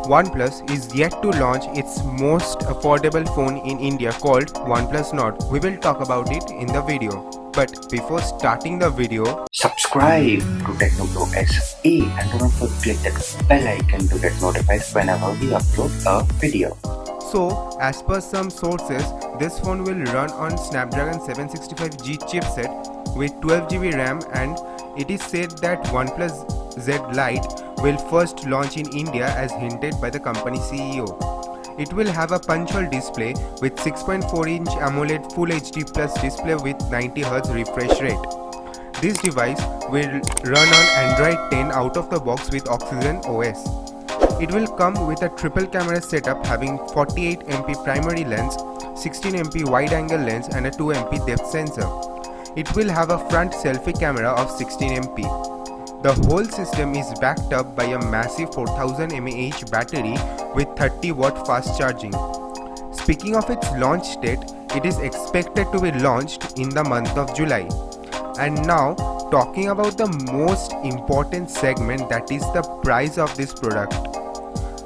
OnePlus is yet to launch its most affordable phone in India called Oneplus Nord. We will talk about it in the video. But before starting the video, subscribe to TechnoBroSA and do not forget that bell icon to get notified whenever we upload a video. So, as per some sources, this phone will run on Snapdragon 765G chipset with 12GB RAM, and it is said that OnePlus Z Lite will first launch in India as hinted by the company CEO. It will have a punch-hole display with 6.4-inch AMOLED Full HD Plus display with 90Hz refresh rate. This device will run on Android 10 out of the box with Oxygen OS. It will come with a triple camera setup having 48MP primary lens, 16MP wide-angle lens and a 2MP depth sensor. It will have a front selfie camera of 16MP. The whole system is backed up by a massive 4000 mAh battery with 30W fast charging. Speaking of its launch date, it is expected to be launched in the month of July. And now, talking about the most important segment, that is the price of this product.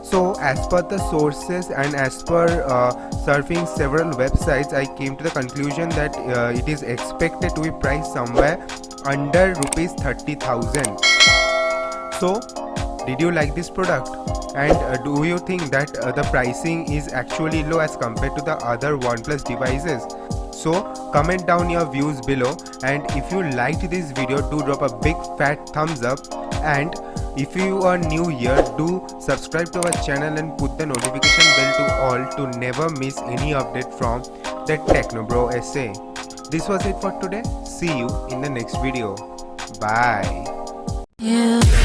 So as per the sources and as per surfing several websites, I came to the conclusion that it is expected to be priced somewhere under rupees 30,000. So did you like this product, and do you think that the pricing is actually low as compared to the other OnePlus devices? So comment down your views below, and if you liked this video, do drop a big fat thumbs up, and if you are new here, do subscribe to our channel and put the notification bell to all to never miss any update from the TechnoBroSA. This was it for today. See you in the next video. Bye. Yeah.